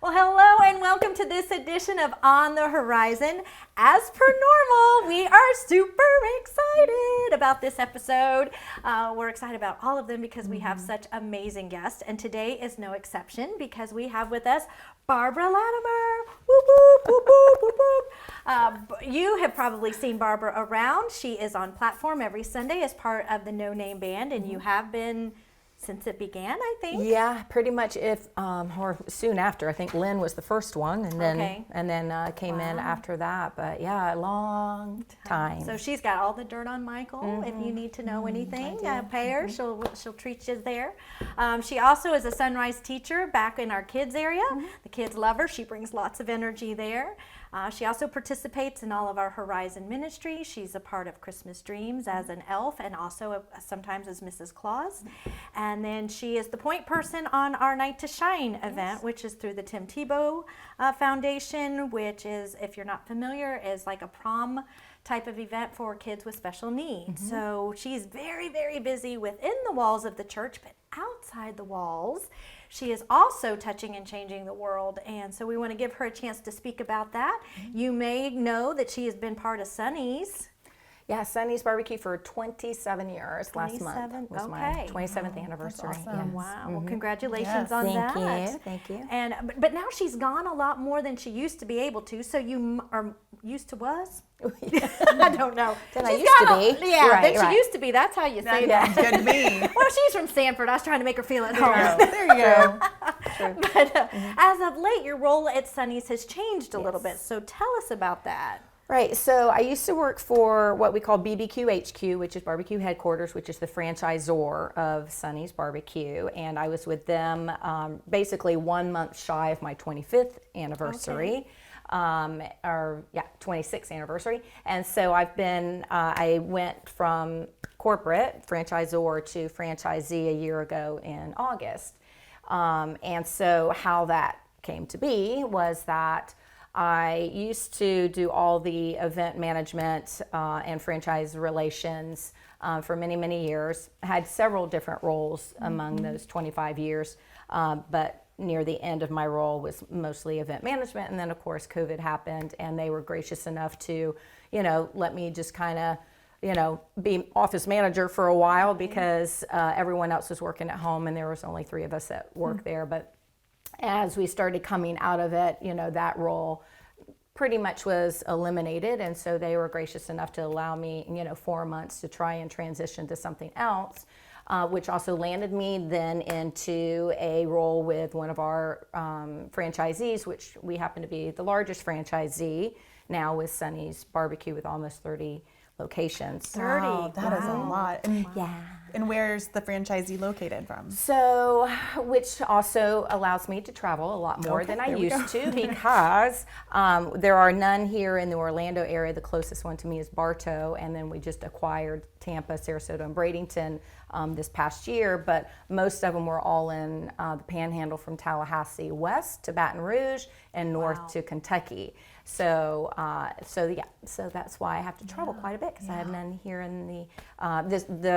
Well, hello and welcome to this edition of On the Horizon. As per normal, we are super excited about this episode. We're excited about all of them because we have such amazing guests, and today is no exception because we have with us Barbara Latimer. Whoop, whoop, whoop, whoop, whoop, whoop. You have probably seen Barbara around. She is on platform every Sunday as part of the No Name Band, and you have been since it began, I think. Yeah, pretty much. Or soon after. I think Lynn was the first one, and then came in after that. But yeah, a long time. So she's got all the dirt on Michael. If you need to know anything, pay her. She'll treat you there. She also is a Sunrise teacher back in our kids area. The kids love her. She brings lots of energy there. She also participates in all of our Horizon ministry. She's a part of Christmas Dreams as an elf and also sometimes as Mrs. Claus. And then she is the point person on our Night to Shine event, which is through the Tim Tebow Foundation, which is, if you're not familiar, is like a prom type of event for kids with special needs. So she's very, very busy within the walls of the church, but outside the walls, she is also touching and changing the world. And so we want to give her a chance to speak about that. You may know that she has been part of s1e15. Yeah, s1e15 Barbecue for 27 years. Last month was my 27th anniversary. That's awesome. Yes. Wow. Well, congratulations on that. Thank you. And but now she's gone a lot more than she used to be able to. So you are used to was? I don't know. Then I used to be. Yeah, right, she used to be. That's how you say that. Good to me. Well, she's from Sanford. I was trying to make her feel at home. There you go. But as of late, your role at s1e15 has changed a little bit. So tell us about that. Right, so I used to work for what we call BBQ HQ, which is Barbecue Headquarters, which is the franchisor of s1e15 Barbecue, and I was with them basically 1 month shy of my 25th anniversary, 26th anniversary, and so I went from corporate franchisor to franchisee a year ago in August, and so how that came to be was that I used to do all the event management and franchise relations for many, many years. I had several different roles among those 25 years, but near the end of my role was mostly event management. And then, of course, COVID happened, and they were gracious enough to, let me just kind of, be office manager for a while because everyone else was working at home, and there was only 3 of us that worked there. But as we started coming out of it, that role pretty much was eliminated. And so they were gracious enough to allow me, 4 months to try and transition to something else, which also landed me then into a role with one of our franchisees, which we happen to be the largest franchisee now with s1e15 Barbecue with almost 30 locations. 30. Wow, that is a lot. And, Yeah. And where's the franchisee located from? So, which also allows me to travel a lot more than I used to because there are none here in the Orlando area. The closest one to me is Bartow, and then we just acquired Tampa, Sarasota, and Bradenton this past year, but most of them were all in the Panhandle from Tallahassee west to Baton Rouge and north to Kentucky. So that's why I have to travel quite a bit because I have none here in the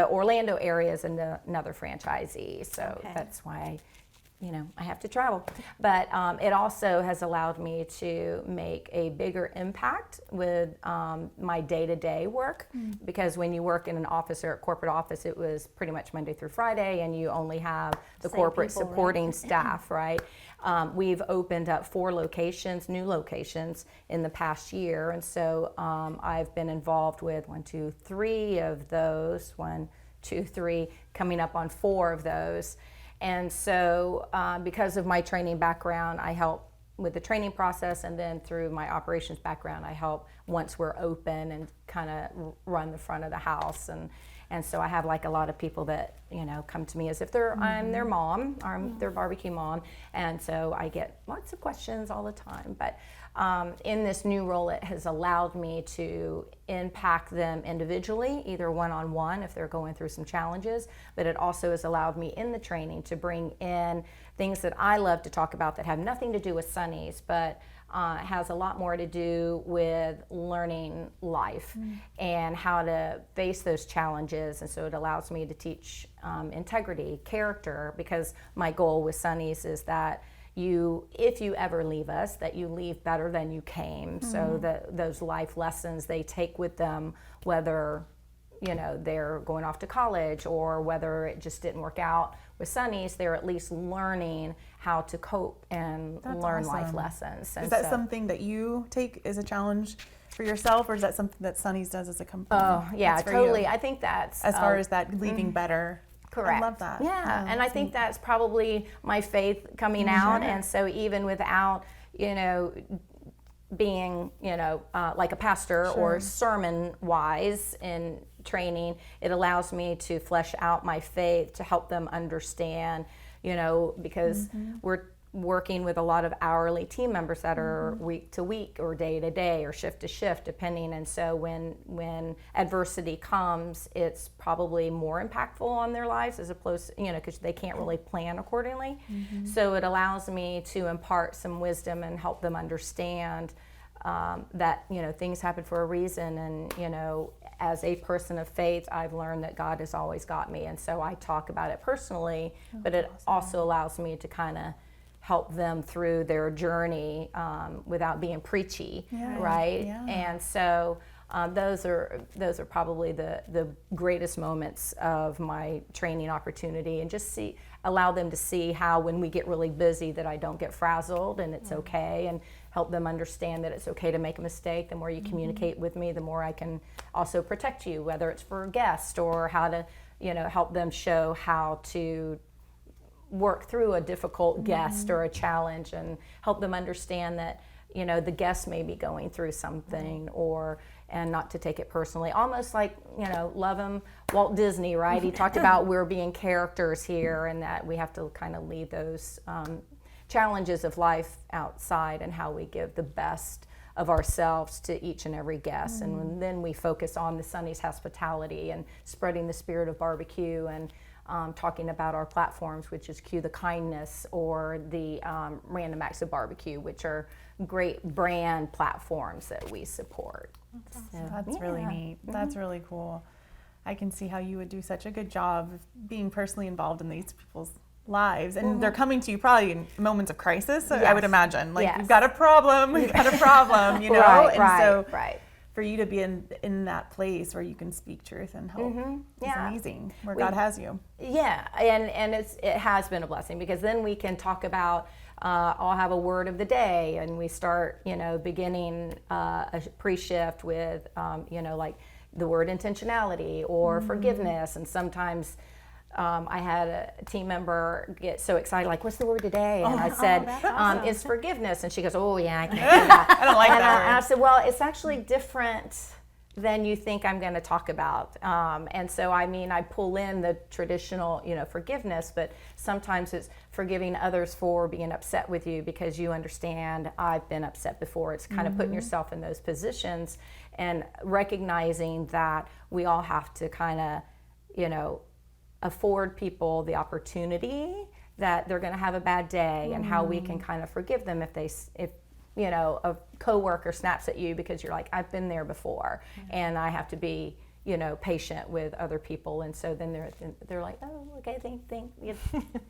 Orlando area is another franchisee. So that's why I have to travel. But it also has allowed me to make a bigger impact with my day-to-day work because when you work in an office or a corporate office, it was pretty much Monday through Friday, and you only have the corporate people, supporting staff, right? We've opened up 4 new locations in the past year, and so I've been involved with 3 of those, 3, coming up on 4 of those. And so because of my training background, I help with the training process, and then through my operations background, I help once we're open and kind of run the front of the house. And so I have like a lot of people that, come to me as if I'm their mom, or I'm their barbecue mom. And so I get lots of questions all the time. But in this new role, it has allowed me to impact them individually, either one-on-one if they're going through some challenges. But it also has allowed me in the training to bring in things that I love to talk about that have nothing to do with s1e15, but has a lot more to do with learning life and how to face those challenges. And so it allows me to teach integrity, character, because my goal with s1e15 is that if you ever leave us, that you leave better than you came. So that those life lessons they take with them, whether they're going off to college or whether it just didn't work out with s1es, they're at least learning how to cope and learn life lessons. And is that something that you take as a challenge for yourself, or is that something that s1es does as a company? Oh, yeah, totally. I think that's as far as that leaving better. Correct. I love that. Yeah, and I think that's probably my faith coming out. And so even without, being, like a pastor or sermon wise in training, it allows me to flesh out my faith to help them understand, because we're working with a lot of hourly team members that are week to week or day to day or shift to shift, depending. And so when adversity comes, it's probably more impactful on their lives as opposed to, because they can't really plan accordingly. So it allows me to impart some wisdom and help them understand that, things happen for a reason. And, as a person of faith, I've learned that God has always got me. And so I talk about it personally, but it also allows me to kind of help them through their journey without being preachy, right? Yeah. And so those are probably the greatest moments of my training opportunity, and just allow them to see how when we get really busy that I don't get frazzled and it's okay, and help them understand that it's okay to make a mistake. The more you communicate with me, the more I can also protect you, whether it's for a guest or how to, help them show how to work through a difficult guest or a challenge, and help them understand that the guest may be going through something, and not to take it personally, almost like love him, Walt Disney, right? He talked about we're being characters here, and that we have to kind of leave those challenges of life outside, and how we give the best of ourselves to each and every guest. And then we focus on the s1es hospitality and spreading the spirit of barbecue, and talking about our platforms, which is Cue the Kindness or the Random Acts of Barbecue, which are great brand platforms that we support. That's awesome. That's really neat. That's really cool. I can see how you would do such a good job of being personally involved in these people's lives, and they're coming to you probably in moments of crisis. So I would imagine, like, we've got a problem, and so for you to be in that place where you can speak truth and hope is amazing, where God has you. Yeah, and it has been a blessing, because then we can talk about, I'll have a word of the day, and we start, beginning a pre-shift with, like the word intentionality or forgiveness. And sometimes I had a team member get so excited, like, what's the word today? And I said, awesome. It's forgiveness. And she goes, oh yeah, I can't do that. I don't like that word. And I said, well, it's actually different than you think I'm going to talk about. And so, I pull in the traditional, forgiveness, but sometimes it's forgiving others for being upset with you because you understand I've been upset before. It's kind of putting yourself in those positions and recognizing that we all have to kind of, afford people the opportunity that they're going to have a bad day, and how we can kind of forgive them if a coworker snaps at you because you're like, I've been there before, and I have to be patient with other people. And so then they're like, oh, okay, think you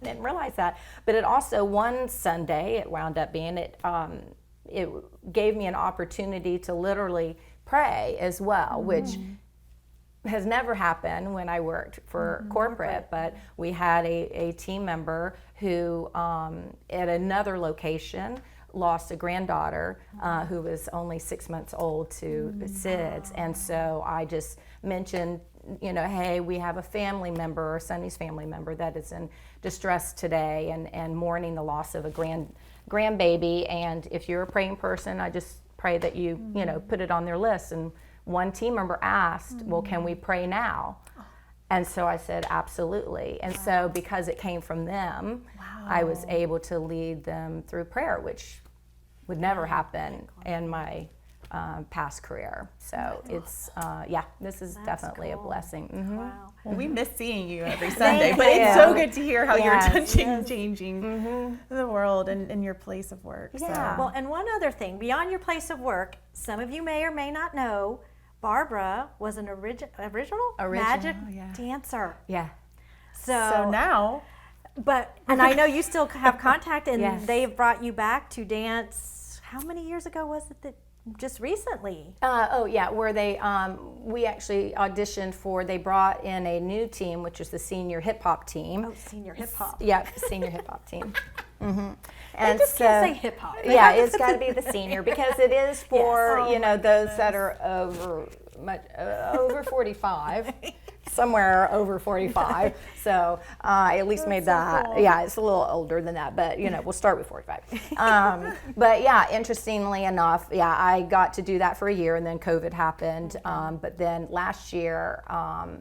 didn't realize that. But it also, one Sunday, it wound up being it gave me an opportunity to literally pray as well, which has never happened when I worked for corporate, but we had a team member who at another location lost a granddaughter who was only 6 months old to SIDS. And so I just mentioned, hey, we have a family member, s1e's family member, that is in distress today and mourning the loss of a grandbaby. And if you're a praying person, I just pray that you, put it on their list. And one team member asked, well, can we pray now? And so I said, absolutely. And so because it came from them, I was able to lead them through prayer, which would never happen in my past career. So it's, this is definitely a blessing. Wow. Well, we miss seeing you every Sunday, but it's so good to hear how you're changing the world and your place of work. Yeah. Well, and one other thing, beyond your place of work, some of you may or may not know, Barbara was an original magic dancer. Yeah. So now and I know you still have contact, and Yes. they've brought you back to dance. How many years ago was it that just recently? Where they we actually auditioned for. They brought in a new team, which is the senior hip hop team. Oh, senior hip hop. Yeah, senior hip hop team. And just can't say hip hop. Yeah, it's got to be the senior because it is for Yes. Oh, those that are over 45. Somewhere over 45, so I at least made that. Cool. Yeah, it's a little older than that, but we'll start with 45. But yeah, interestingly enough, I got to do that for a year, and then COVID happened. But then last year,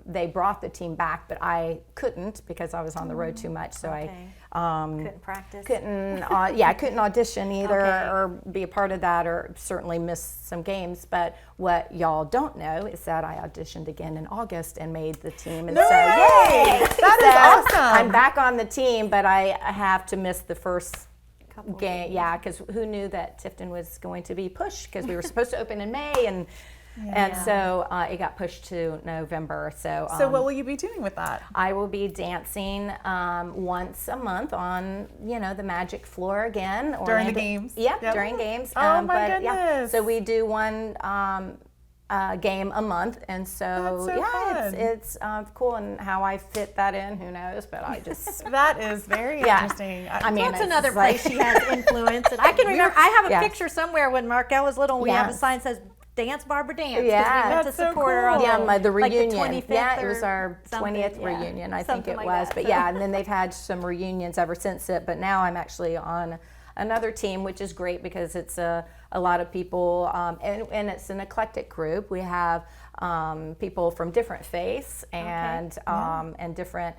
they brought the team back, but I couldn't because I was on the road too much. So Okay. I Couldn't practice. I couldn't audition either Okay. or be a part of that, or certainly miss some games. But what y'all don't know is that I auditioned again in August and made the team, and No so way! yay! That is awesome. I'm back on the team, but I have to miss the first Couple game. games. Yeah, because who knew that Tifton was going to be pushed? Because we were supposed to open in May, and so it got pushed to November. So what will you be doing with that? I will be dancing once a month on, the magic floor again. During the games? Yeah, Yep. during games. Oh, my goodness. So we do one game a month, and so, That's so fun. it's cool. And how I fit that in, who knows? But I just That is very Yeah. interesting. I mean, That's it's another like- place she has influence. And I can remember, I have a Yes. picture somewhere when Markel was little, and we have a Yes. sign that says, Dance Barbara Dance. 'cause Yeah. we went That's to so support her on cool. Yeah, the, the like the reunion. 25th Yeah, it or was our something. 20th Yeah. reunion, I think Something it like was. that. But So- yeah, and then they've had some reunions ever since it. But now I'm actually on another team, which is great because it's a lot of people, and it's an eclectic group. We have people from different faiths and different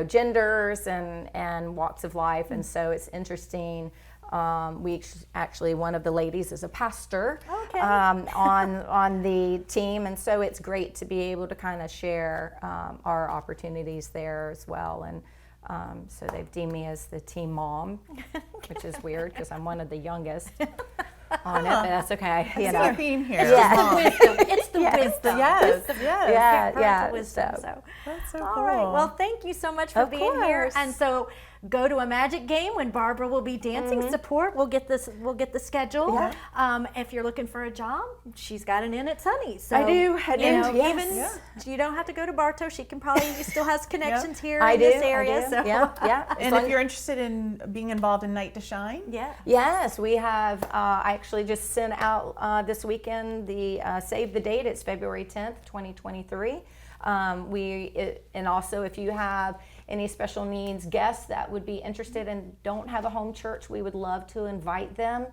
genders and walks of life, and so it's interesting. Actually, one of the ladies is a pastor Okay. on the team, and so it's great to be able to kind of share our opportunities there as well. And so they've deemed me as the team mom, which is weird because I'm one of the youngest on it, but that's okay. I see a theme here. Yeah. It's the Yes. wisdom. Yes, yes. Yeah, Parental yeah. wisdom. So, So. That's so All cool. right. Well, thank you so much for Of being here. course. And so, go to a magic game when Barbara will be dancing. Support. We'll get this. We'll get the schedule. Yeah. If you're looking for a job, she's got an in at s1e. So I do, you know, yes. even Yeah. you don't have to go to Bartow. She can probably still has connections here I in do. this area. I do. So Yeah. As And long if you're interested in being involved in Night to Shine, yeah. Yes, we have. I actually just sent out this weekend the save the date. It's February 10th, 2023. And also if you have any special needs guests that would be interested and don't have a home church, we would love to invite them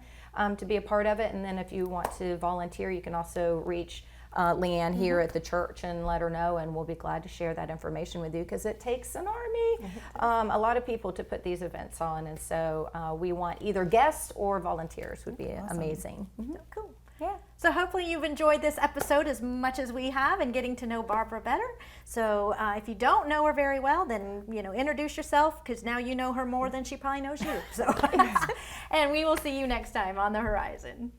to be a part of it. And then if you want to volunteer, you can also reach Leanne here at the church and let her know, and we'll be glad to share that information with you because it takes an army, a lot of people to put these events on, and so we want either guests or volunteers would be amazing. Cool. Yeah. So hopefully you've enjoyed this episode as much as we have and getting to know Barbara better. So if you don't know her very well, then introduce yourself because now you know her more than she probably knows you. So, and we will see you next time on the Horizon.